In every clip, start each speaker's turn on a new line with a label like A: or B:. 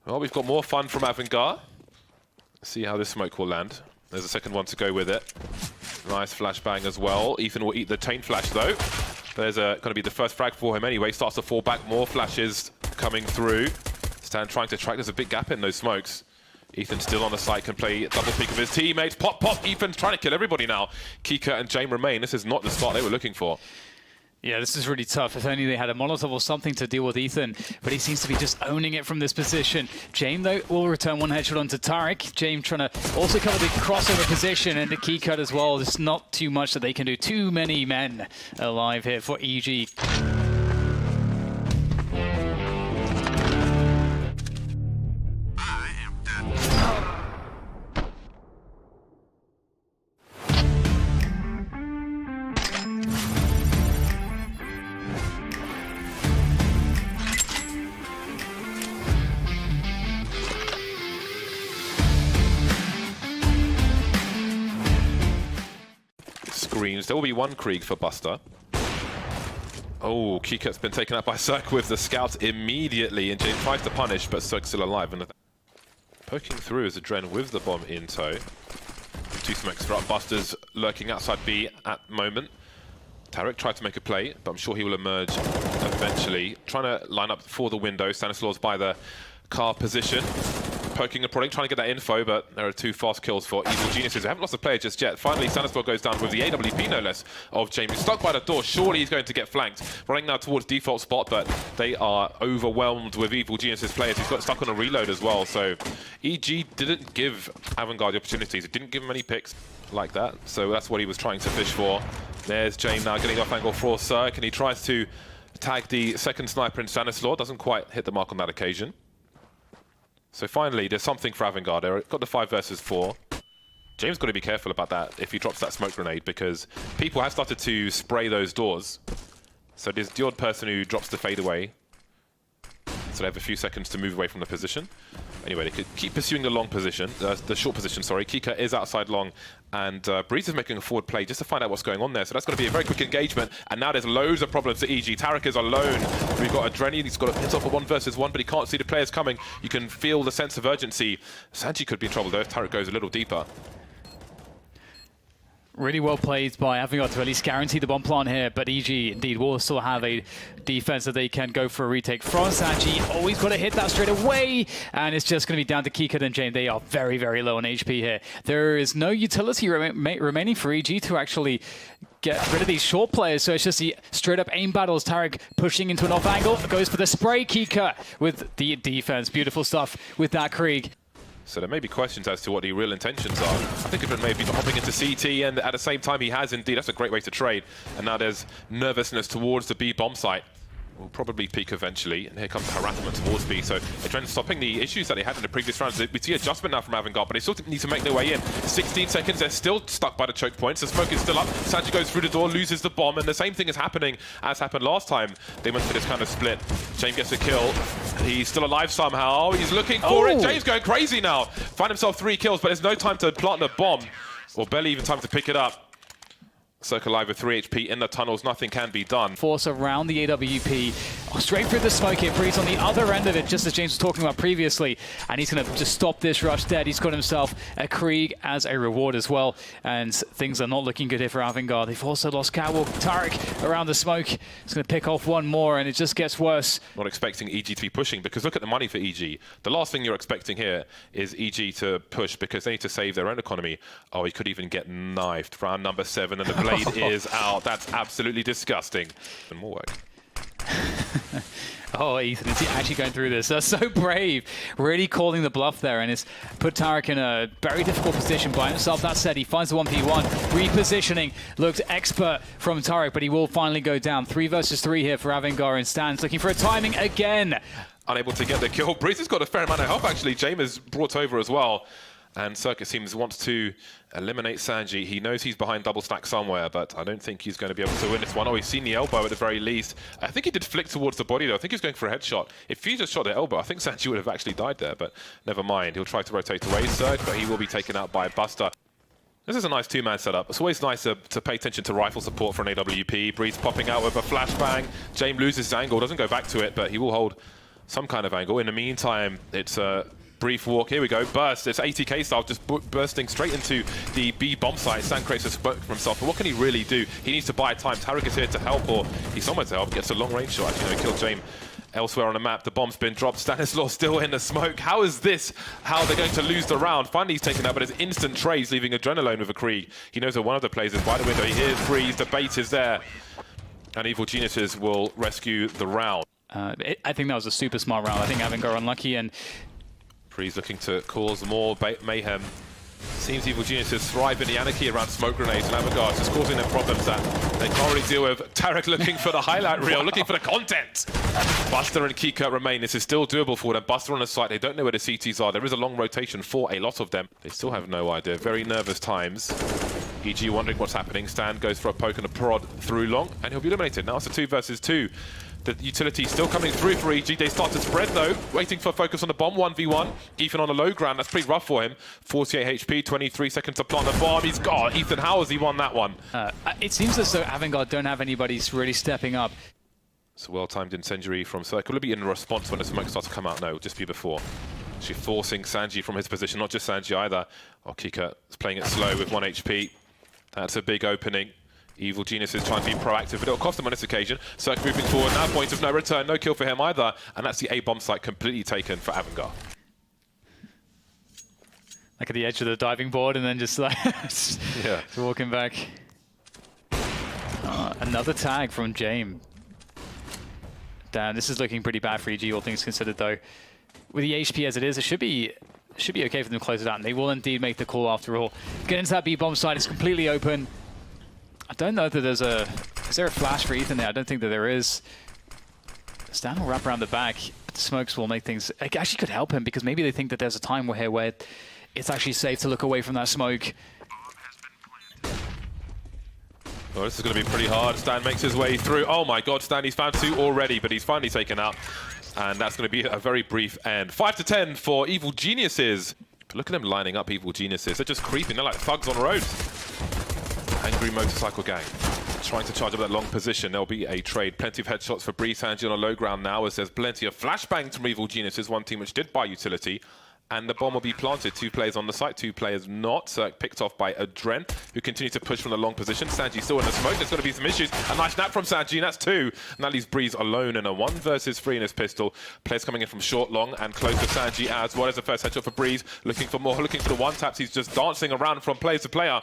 A: Well, we've got more fun from Avangar. See how this smoke will land. There's a second one to go with it. Nice flashbang as well. Ethan will eat the taint flash though. There's going to be the first frag for him anyway. Starts to fall back. More flashes coming through. Stan trying to track. There's a big gap in those smokes. Ethan still on the site, can play double peek with his teammates. Pop, pop. Ethan's trying to kill everybody now. Kika and Jame remain. This is not the start they were looking for.
B: Yeah, this is really tough. If only they had a Molotov or something to deal with Ethan, but he seems to be just owning it from this position. Jame, though, will return one headshot onto Tarek. Jame trying to also cover the crossover position and the key cut as well. There's not too much that they can do. Too many men alive here for EG.
A: Screams. There will be one Krieg for Buster. Oh, Kikat's been taken out by Cirque with the scouts immediately, and James tries to punish, but Cirque's still alive. And poking through is Adren with the bomb in tow. Two smokes throughout. Buster's lurking outside B at the moment. Tarek tried to make a play, but I'm sure he will emerge eventually. Trying to line up for the window. Stanislaus by the car position. Poking the product, trying to get that info, but there are two fast kills for Evil Geniuses. They haven't lost a player just yet. Finally, Stanislaus goes down with the AWP, no less, of Jamie. Stuck by the door, surely he's going to get flanked. Running now towards default spot, but they are overwhelmed with Evil Geniuses players. He's got stuck on a reload as well, so EG didn't give Avangar the opportunities. It didn't give him any picks like that, so that's what he was trying to fish for. There's James now getting off angle for Cirque, and he tries to tag the second sniper in Stanislaus. Doesn't quite hit the mark on that occasion. So finally, there's something for Avangar. They've got the 5 versus 4. James got to be careful about that if he drops that smoke grenade, because people have started to spray those doors. So there's the odd person who drops the fadeaway. So they have a few seconds to move away from the position. Anyway, they could keep pursuing the long position, the short position, sorry. Kika is outside long, and Breeze is making a forward play just to find out what's going on there. So that's going to be a very quick engagement, and now there's loads of problems to EG. Tarek is alone. We've got Adreni, he's got to hit off a 1 versus 1, but he can't see the players coming. You can feel the sense of urgency. Sanji could be in trouble though if Tarek goes a little deeper.
B: Really well played by Avangar to at least guarantee the bomb plant here, but EG indeed will still have a defense that they can go for a retake from Sanji. Always got to hit that straight away, and it's just going to be down to Kika and Jane. They are very, very low on HP here. There is no utility remaining for EG to actually get rid of these short players, so it's just the straight-up aim battles. Tarek pushing into an off angle, goes for the spray. Kika with the defense. Beautiful stuff with that Krieg.
A: So there may be questions as to what the real intentions are. I think if it may be hopping into CT, and at the same time he has indeed, that's a great way to trade. And now there's nervousness towards the B bomb site. Will probably peak eventually, and here comes the harassment towards B. So they're trying to stopping the issues that they had in the previous rounds. We see adjustment now from Avangar, but they still need to make their way in. 16 seconds, they're still stuck by the choke points. The smoke is still up. Sanji goes through the door, loses the bomb, and the same thing is happening as happened last time. They went for this kind of split. James gets a kill. He's still alive somehow. He's looking for it. James going crazy now. Find himself 3 kills, but there's no time to plant the bomb, or barely even time to pick it up. Circle alive with 3 HP in the tunnels, nothing can be done.
B: Force around the AWP, straight through the smoke here. Breeze on the other end of it, just as James was talking about previously. And he's going to just stop this rush dead. He's got himself a Krieg as a reward as well. And things are not looking good here for Avangar. They've also lost Catwalk. Tarek around the smoke. He's going to pick off one more, and it just gets worse.
A: Not expecting EG to be pushing, because look at the money for EG. The last thing you're expecting here is EG to push, because they need to save their own economy. Oh, he could even get knifed. Round number 7, and the blade is out. That's absolutely disgusting. And more work.
B: Oh, Ethan is actually going through this. That's so brave. Really calling the bluff there, and it's put Tarek in a very difficult position by himself. That said, he finds the 1v1. Repositioning looked expert from Tarek, but he will finally go down. 3 versus 3 here for Avangar, and Stan's looking for a timing again.
A: Unable to get the kill. Breeze has got a fair amount of help, actually. James is brought over as well. And Circuit seems wants to eliminate Sanji. He knows he's behind double stack somewhere, but I don't think he's going to be able to win this one. Oh, he's seen the elbow at the very least. I think he did flick towards the body, though. I think he was going for a headshot. If he just shot the elbow, I think Sanji would have actually died there, but never mind. He'll try to rotate away Cirque, but he will be taken out by Buster. This is a nice 2-man setup. It's always nice to pay attention to rifle support for an AWP. Breeze popping out with a flashbang. James loses his angle, doesn't go back to it, but he will hold some kind of angle. In the meantime, it's a brief walk. Here we go. Burst. It's 80k style, just bursting straight into the B bomb site. Stan creates a spoke for himself. But what can he really do? He needs to buy time. Tarek is here to help, or he's somewhere to help. Gets a long range shot. Actually, no, killed James elsewhere on the map. The bomb's been dropped. Stanislaw still in the smoke. How is this? How they're going to lose the round? Finally, he's taken out, but it's instant trades, leaving Adrenaline with a Krieg. He knows that one of the players is by the window. He hears Breeze. The bait is there. And Evil Geniuses will rescue the round.
B: I think that was a super smart round. I think Avangar unlucky, and
A: Breeze looking to cause more mayhem. Seems Evil Geniuses thrive in the anarchy around smoke grenades, and Avangar just causing them problems that they can't really deal with. Tarek looking for the highlight reel, looking for the content. Buster and Kika remain. This is still doable for them. Buster on the site. They don't know where the CTs are. There is a long rotation for a lot of them. They still have no idea. Very nervous times. EG wondering what's happening. Stan goes for a poke and a prod through long, and he'll be eliminated. Now it's a 2 versus 2. The utility still coming through for EG. They start to spread though, waiting for focus on the bomb. 1v1. Ethan on the low ground. That's pretty rough for him. 48 HP, 23 seconds to plant the bomb. He's got Ethan. How has he won that one?
B: It seems as though Avangar don't have anybody really stepping up.
A: It's a well-timed incendiary from Circle. Will it be in response when the smoke starts to come out? No, it'll just be before. She's forcing Sanji from his position. Not just Sanji either. Oh, Kika is playing it slow with 1 HP. That's a big opening. Evil Genius is trying to be proactive, but it'll cost him on this occasion. Cirque moving forward, now point of no return, no kill for him either, and that's the A bomb site completely taken for Avangar.
B: Like at the edge of the diving board, and then just like just walking back. Another tag from James. Damn, this is looking pretty bad for EG, all things considered though. With the HP as it is, it should be okay for them to close it out, and they will indeed make the call after all. Get into that B bomb site, it's completely open. I don't know that there's a... Is there a flash for Ethan there? I don't think that there is. Stan will wrap around the back. The smokes will make things... It actually could help him, because maybe they think that there's a time where it's actually safe to look away from that smoke.
A: Well, this is going to be pretty hard. Stan makes his way through. Oh my god, Stan, he's found 2 already, but he's finally taken out. And that's going to be a very brief end. 5 to 10 for Evil Geniuses. But look at them lining up, Evil Geniuses. They're just creeping. They're like thugs on the road. Angry motorcycle gang trying to charge up that long position. There'll be a trade. Plenty of headshots for Breeze Sanji on a low ground now, as there's plenty of flashbangs from Evil Geniuses, one team which did buy utility. And the bomb will be planted. 2 players on the site, 2 players not. Picked off by Adren, who continues to push from the long position. Sanji still in the smoke. There's going to be some issues. A nice snap from Sanji, and that's 2. And that leaves Breeze alone in a 1 versus 3 in his pistol. Players coming in from short, long, and close to Sanji as well as the first headshot for Breeze. Looking for more, looking for the 1-taps. He's just dancing around from player to player.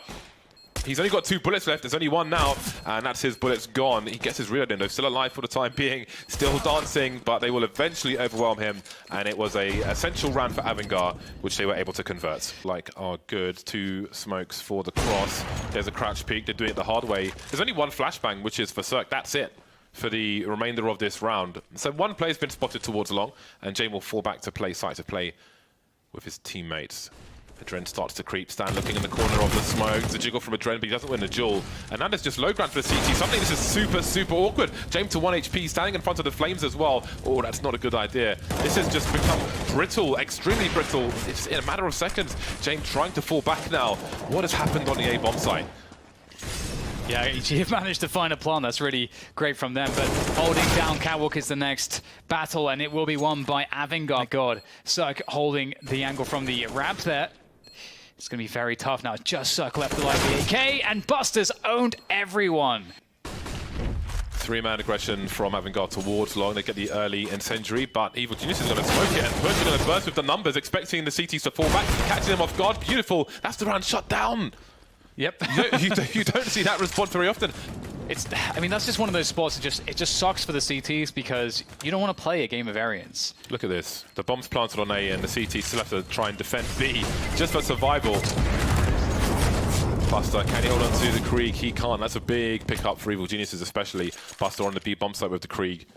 A: He's only got 2 bullets left. There's only 1 now, and that's his bullets gone. He gets his reload in, though. Still alive for the time being. Still dancing, but they will eventually overwhelm him. And it was a essential round for Avangar, which they were able to convert. Like, oh, good. 2 smokes for the cross. There's a crouch peek. They're doing it the hard way. There's only 1 flashbang, which is for Cirque. That's it for the remainder of this round. So 1 player's been spotted towards long, and Jane will fall back to play site to play with his teammates. Adren starts to creep. Stan looking in the corner of the smoke. It's a jiggle from Adren, but he doesn't win the duel. And that is just low ground for the CT. Suddenly this is super, super awkward. James to 1 HP, standing in front of the flames as well. Oh, that's not a good idea. This has just become brittle, extremely brittle. It's in a matter of seconds. James trying to fall back now. What has happened on the A bomb site?
B: Yeah, EG managed to find a plan. That's really great from them. But holding down Catwalk is the next battle, and it will be won by Avangar. God, Cirque holding the angle from the ramp there. It's going to be very tough now. Just Cirque left alive the AK, and Buster's owned everyone.
A: 3-man aggression from Avangar towards long. They get the early incendiary, but Evil Genius is going to smoke it, and Push is going to burst with the numbers, expecting the CTs to fall back, catching them off guard. Beautiful. That's the round shut down.
B: Yep.
A: you don't see that response very often.
B: I mean, that's just one of those spots. It just sucks for the CTs because you don't want to play a game of variance.
A: Look at this. The bomb's planted on A, and the CT still have to try and defend B just for survival. Buster, can he hold on to the Krieg? He can't. That's a big pickup for Evil Geniuses, especially. Buster on the B bomb site with the Krieg.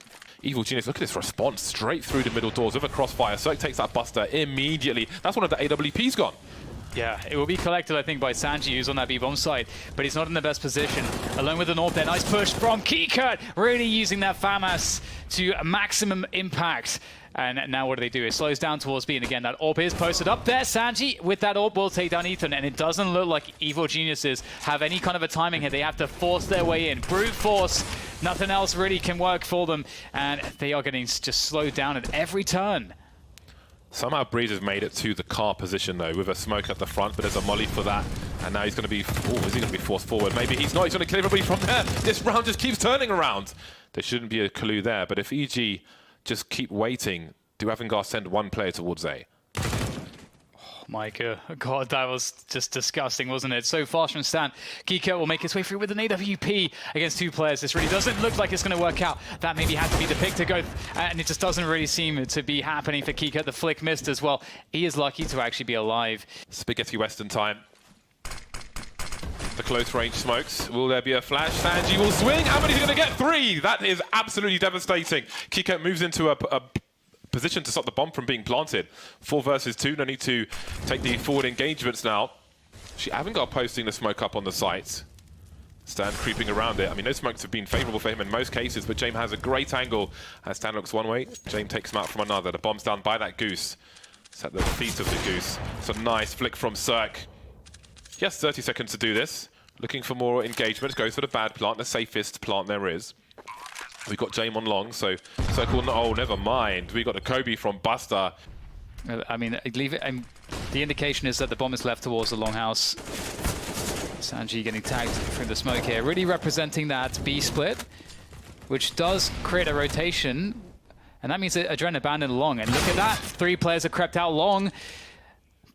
A: Evil Genius, look at this response. Straight through the middle doors with a crossfire. Cirque takes that Buster immediately. That's one of the AWPs gone.
B: Yeah, it will be collected, I think, by Sanji, who's on that B-bomb side, but he's not in the best position. Alone with the North there, nice push from Kika, really using that FAMAS to maximum impact. And now what do they do? It slows down towards B, and again, that orb is posted up there. Sanji, with that orb, will take down Ethan, and it doesn't look like Evil Geniuses have any kind of a timing here. They have to force their way in. Brute force Nothing else really can work for them, and they are getting just slowed down at every turn.
A: Somehow Breeze has made it to the car position though, with a smoke at the front, but there's a molly for that. And now he's going to be, oh, is he going to be forced forward? Maybe he's not, he's going to kill everybody from there. This round just keeps turning around. There shouldn't be a clue there, but if EG just keep waiting, do Avangar send one player towards A?
B: My God, that was just disgusting, wasn't it? So fast from Stan. Geeko will make his way through with an AWP against 2 players. This really doesn't look like it's going to work out. That maybe had to be the pick to go, and it just doesn't really seem to be happening for Geeko. The flick missed as well. He is lucky to actually be alive.
A: Spaghetti Western time. The close range smokes. Will there be a flash? Sanji will swing. How many is he going to get? 3! That is absolutely devastating. Geeko moves into a position to stop the bomb from being planted. 4 versus 2. No need to take the forward engagements now. Actually, Avangar posting the smoke up on the site. Stan creeping around it. I mean, those smokes have been favourable for him in most cases, but James has a great angle. As Stan looks one way, James takes him out from another. The bomb's down by that Goose. It's at the feet of the Goose. It's a nice flick from Cirque. He has 30 seconds to do this. Looking for more engagement. Goes for the bad plant, the safest plant there is. We've got James on long, so Circle, oh, never mind. We got a Kobe from Buster.
B: I mean, leave it. The indication is that the bomb is left towards the longhouse. Sanji getting tagged through the smoke here, really representing that B split, which does create a rotation, and that means that Adren abandoned long. And look at that, 3 players have crept out long.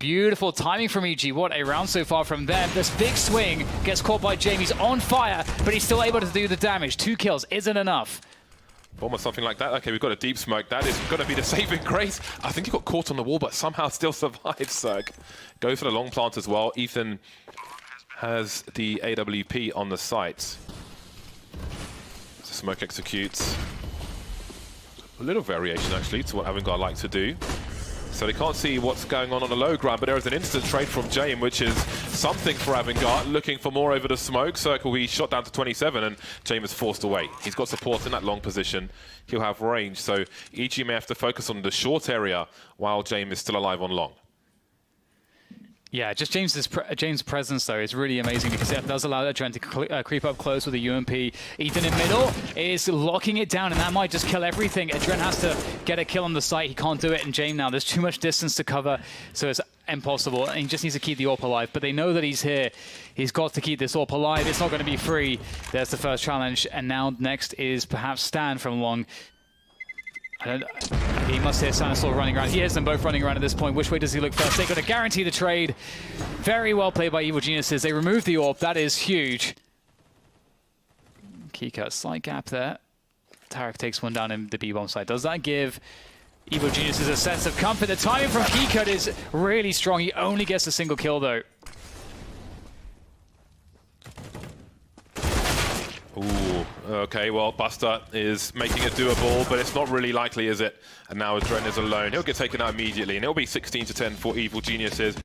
B: Beautiful timing from EG. What a round so far from them. This big swing gets caught by Jamie. He's on fire, but he's still able to do the damage. 2 kills isn't enough.
A: Almost something like that. Okay, we've got a deep smoke. That is going to be the saving grace. I think he got caught on the wall, but somehow still survived, Cirque. Goes for the long plant as well. Ethan has the AWP on the site. The smoke executes. A little variation, actually, to what Avangar like to do. So they can't see what's going on the low ground, but there is an instant trade from James, which is something for Avangar, looking for more over the smoke. Circle, he shot down to 27, and James is forced away. He's got support in that long position. He'll have range, so EG may have to focus on the short area while James is still alive on long.
B: Yeah, just James' presence, though, is really amazing because it does allow Adren to creep up close with the UMP. Ethan in middle is locking it down, and that might just kill everything. Adren has to get a kill on the site. He can't do it in James now. There's too much distance to cover, so it's impossible. And he just needs to keep the AWP alive, but they know that he's here. He's got to keep this AWP alive. It's not going to be free. There's the first challenge, and now next is perhaps Stan from long. He must hear Stanislaw running around. He hears them both running around at this point. Which way does he look first? They're going to guarantee the trade. Very well played by Evil Geniuses. They remove the AWP. That is huge. Keycut, slight gap there. Tarek takes one down in the B-bomb side. Does that give Evil Geniuses a sense of comfort? The timing from Keycut is really strong. He only gets a single kill, though.
A: Ooh, okay, well, Buster is making it doable, but it's not really likely, is it? And now Adren is alone. He'll get taken out immediately, and it'll be 16-10 for Evil Geniuses.